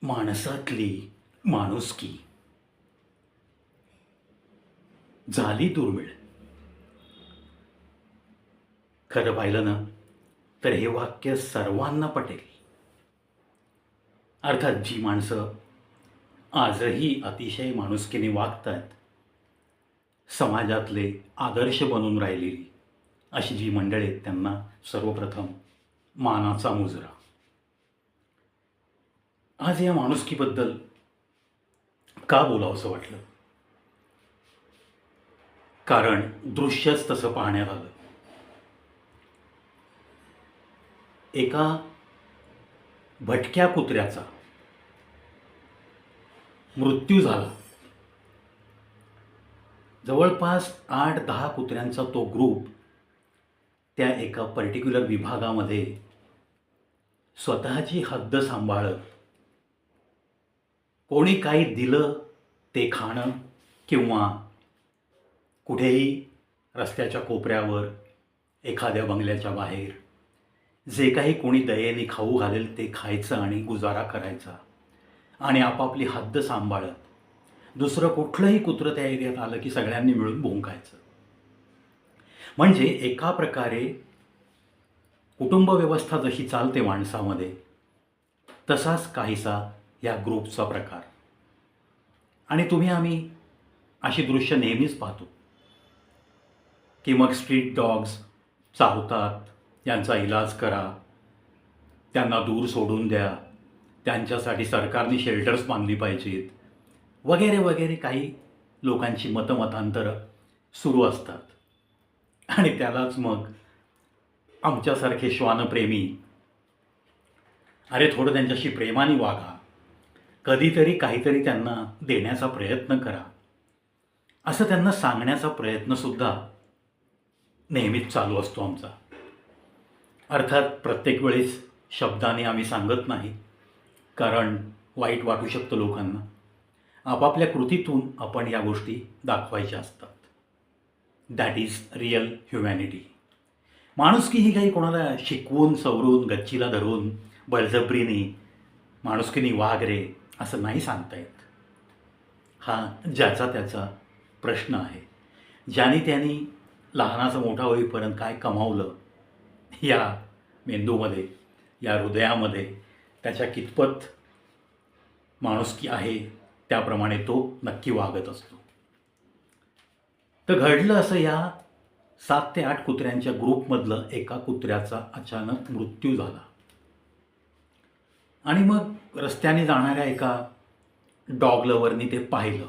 माणसातली माणुसकी झाली दुर्मिळ. खरं पाहिलं ना, तर हे वाक्य सर्वांना पटेल. अर्थात जी माणसं आजही अतिशय माणुसकीने वागतात, समाजातले आदर्श बनून राहिलेली अशी जी मंडळी आहेत, त्यांना सर्वप्रथम मानाचा मुजरा. आज या माणुसकीबद्दल का बोलावंसं वाटलं? कारण दृश्यच तसं पाहण्यात आलं. एका भटक्या कुत्र्याचा मृत्यू झाला. जवळपास 8-10 कुत्र्यांचा तो ग्रुप त्या एका पर्टिक्युलर विभागामध्ये स्वतःची हद्द सांभाळत, कोणी काही दिलं ते खाणं किंवा कुठेही रस्त्याच्या कोपऱ्यावर, एखाद्या बंगल्याच्या बाहेर जे काही कोणी दयेने खाऊ घालेल ते खायचं आणि गुजारा करायचा आणि आपापली हद्द सांभाळत दुसरं कुठलंही कुत्रं त्या एरियात आलं की सगळ्यांनी मिळून भुंकायचं. म्हणजे एका प्रकारे कुटुंब व्यवस्था जशी चालते माणसामध्ये, तसाच काहीसा या ग्रुपचा प्रकार. आणि तुम्ही आम्ही अशी दृश्य नेहमीच पाहतो की मग स्ट्रीट डॉग्स चावतात, यांचा इलाज करा, त्यांना दूर सोडून द्या, त्यांच्यासाठी सरकारने शेल्टर्स बांधली पाहिजेत, वगैरे वगैरे काही लोकांची मतमतांतरं सुरू असतात. आणि त्यालाच मग आमच्यासारखे श्वानप्रेमी, अरे थोडं त्यांच्याशी प्रेमाने वागा, कधीतरी काहीतरी त्यांना देण्याचा प्रयत्न करा, असं त्यांना सांगण्याचा प्रयत्नसुद्धा नेहमीच चालू असतो आमचा. अर्थात प्रत्येक वेळेस शब्दाने आम्ही सांगत नाही, कारण वाईट वाटू शकतं लोकांना. आपापल्या कृतीतून आपण या गोष्टी दाखवायच्या असतात. That is real humanity. माणुसकी ही काही कोणाला शिकवून सवरून गच्चीला धरून बळजबरीने माणुसकीने वाग रे असं नाही सांगता येत. हा ज्याचा त्याचा प्रश्न आहे. ज्याने त्यांनी लहानाचा मोठा होईपर्यंत काय कमावलं, या मेंदूमध्ये, या हृदयामध्ये त्याच्या कितपत माणुसकी आहे, त्याप्रमाणे तो नक्की वागत असतो. तर घडलं असं, या 7 ते 8 कुत्र्यांच्या ग्रुपमधलं एका कुत्र्याचा अचानक मृत्यू झाला. आणि मग रस्त्याने जाणाऱ्या एका डॉग लवरनी ते पाहिलं.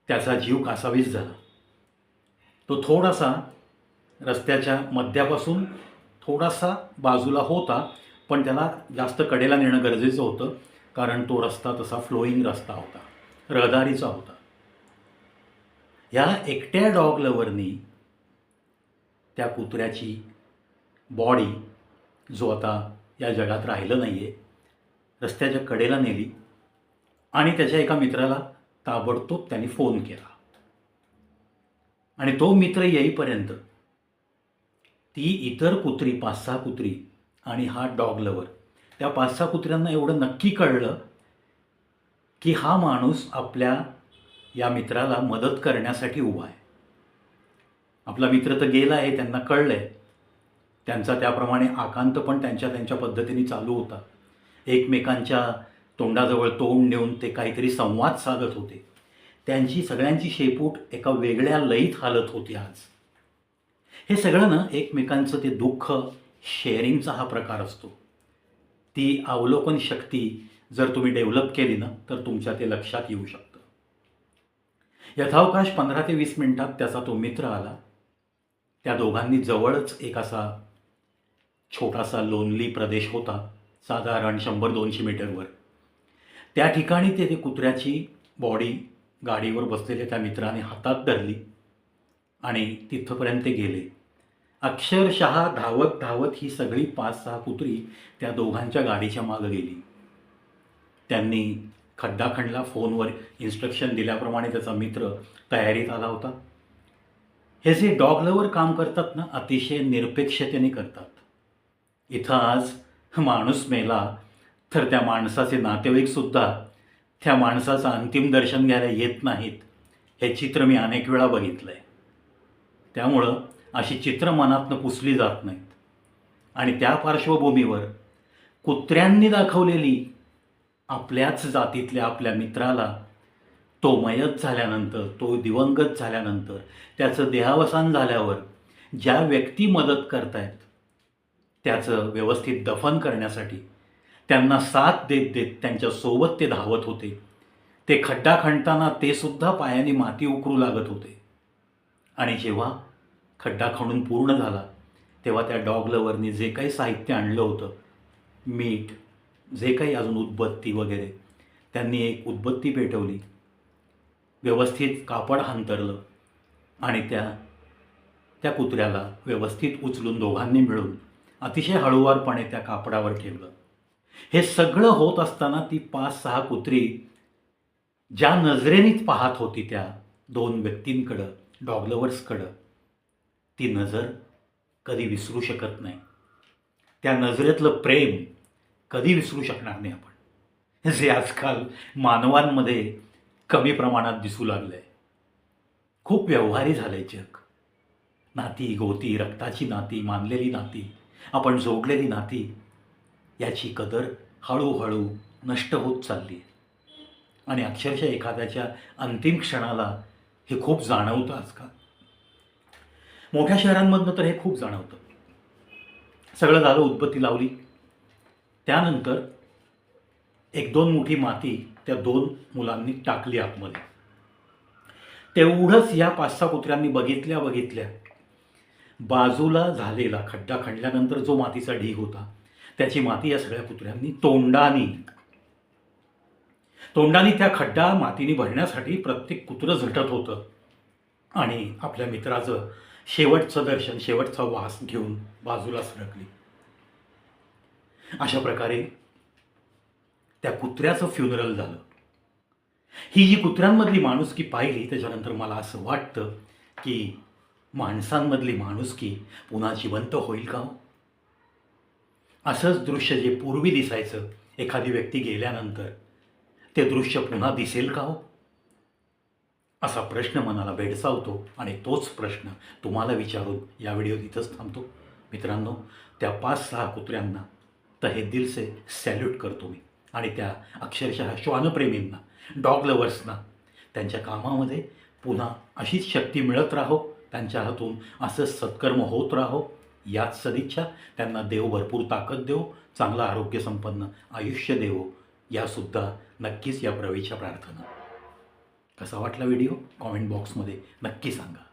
त्याचा जीव कासावीस झाला. तो थोडासा रस्त्याच्या मध्यापासून थोडासा बाजूला होता, पण त्याला जास्त कडेला नेणं गरजेचं होतं, कारण तो रस्ता तसा फ्लोईंग रस्ता होता, रहदारीचा होता. ह्या एकट्या डॉग लवरनी त्या कुत्र्याची बॉडी, जो आता या जगात राहिलं नाही आहे, रस्त्याच्या कडेला नेली आणि त्याच्या एका मित्राला ताबडतोब त्यांनी फोन केला. आणि तो मित्र येईपर्यंत ती इतर कुत्री, 5-6 कुत्री आणि हा डॉग लवर, त्या 5-6 कुत्र्यांना एवढं नक्की कळलं की हा माणूस आपल्या या मित्राला मदत करण्यासाठी उभा आहे. आपला मित्र तर गेला आहे, त्यांना कळलं आहे. त्यांचा त्याप्रमाणे आकांत पण त्यांच्या पद्धतीने चालू होता. एकमेकांच्या तोंडाजवळ तोंड नेऊन ते काहीतरी संवाद साधत होते. त्यांची सगळ्यांची शेपूट एका वेगळ्या लयीत हालत होती आज. हे सगळं ना, एकमेकांचं ते दुःख शेअरिंगचा हा प्रकार असतो. ती अवलोकन शक्ती जर तुम्ही डेव्हलप केली ना, तर तुमच्या ते लक्षात येऊ शकतं. यथावकाश 15 ते 20 मिनिटात त्याचा तो मित्र आला. त्या दोघांनी जवळच एक असा छोटासा लोनली प्रदेश होता, साधारण 100-200 मीटरवर. त्या ठिकाणी ते कुत्र्याची बॉडी गाडीवर बसलेल्या त्या मित्राने हातात धरली आणि तिथपर्यंत ते गेले. अक्षरशः धावत धावत ही सगळी 5-6 कुत्री त्या दोघांच्या गाडीच्या मागं गेली. त्यांनी खड्डा खणला, फोनवर इन्स्ट्रक्शन दिल्याप्रमाणे त्याचा मित्र तयारीत आला होता. हे जे डॉग लवर काम करतात ना, अतिशय निरपेक्षतेने करतात. इथं आज माणूस मेला तर त्या माणसाचे नातेवाईकसुद्धा त्या माणसाचं अंतिम दर्शन घ्यायला येत नाहीत. हे चित्र मी अनेक वेळा बघितलं आहे. त्यामुळं अशी चित्र मनातनं पुसली जात नाहीत. आणि त्या पार्श्वभूमीवर कुत्र्यांनी दाखवलेली आपल्याच जातीतल्या आपल्या मित्राला तो मयत झाल्यानंतर, तो दिवंगत झाल्यानंतर, त्याचं देहावसान झाल्यावर ज्या व्यक्ती मदत करतायत त्याचं व्यवस्थित दफन करण्यासाठी त्यांना साथ देत देत त्यांच्यासोबत ते धावत होते. ते खड्डा खणताना ते सुद्धा पायाने माती उकरू लागत होते. आणि जेव्हा खड्डा खणून पूर्ण झाला तेव्हा त्या डॉग लवरनी जे काही साहित्य आणलं होतं, मीठ, जे काही अजून उदबत्ती वगैरे, त्यांनी एक उदबत्ती पेटवली, व्यवस्थित कापड अंथरलं आणि त्या कुत्र्याला व्यवस्थित उचलून दोघांनी मिळून अतिशय हळूवारपणे त्या कापडावर ठेवलं. हे सगळं होत असताना ती 5-6 कुत्री ज्या नजरेनेच पाहत होती त्या 2 व्यक्तींकडं, डॉग लवर्सकडं, ती नजर कधी विसरू शकत नाही. त्या नजरेतलं प्रेम कधी विसरू शकणार नाही आपण, जे आजकाल मानवांमध्ये कमी प्रमाणात दिसू लागलं आहे. खूप व्यवहारी झालं आहे जग. नाती गोती, रक्ताची नाती, मानलेली नाती, आपण जोडलेली नाती, याची कदर हळूहळू नष्ट होत चालली आहे. आणि अक्षरशः एखाद्याच्या अंतिम क्षणाला हे खूप जाणवतं आजकाल. मोठ्या शहरांमधनं तर हे खूप जाणवतं. सगळं झालं, उदबत्ती लावली, त्यानंतर 1-2 मुठी माती त्या 2 मुलांनी टाकली आतमध्ये. तेवढंच या 5-6 कुत्र्यांनी बघितल्या बाजूला झालेला खड्डा खणल्यानंतर जो मातीचा ढीग होता त्याची माती या सगळ्या कुत्र्यांनी तोंडानी त्या खड्डा मातीने भरण्यासाठी प्रत्येक कुत्रं झटत होतं आणि आपल्या मित्राचं शेवटचं दर्शन, शेवटचा वास घेऊन बाजूला सरकली. अशा प्रकारे त्या कुत्र्याचं फ्युनरल झालं. ही जी कुत्र्यांमधली माणुसकी पाहिली त्याच्यानंतर मला असं वाटतं की माणसांमधली माणुसकी पुन्हा जिवंत होईल का? असंच दृश्य जे पूर्वी दिसायचं एखादी व्यक्ती गेल्यानंतर, ते दृश्य पुन्हा दिसेल का हो? असा प्रश्न मनाला भेडसावतो आणि तोच प्रश्न तुम्हाला विचारून या व्हिडिओ इथंच थांबतो. मित्रांनो, त्या 5-6 कुत्र्यांना तहे दिल से सॅल्यूट करतो मी. आणि त्या अक्षरशः श्वानप्रेमींना, डॉग लवर्सना त्यांच्या कामामध्ये पुन्हा अशीच शक्ती मिळत राहो, त्यांच्या हातून असंच सत्कर्म होत राहो, याच सदिच्छा. त्यांना देव भरपूर ताकद देव, चांगलं आरोग्यसंपन्न आयुष्य देवो, यासुद्धा नक्कीच या प्रवीच्या प्रार्थना. कसा वाटला व्हिडिओ कॉमेंट बॉक्समध्ये नक्की सांगा.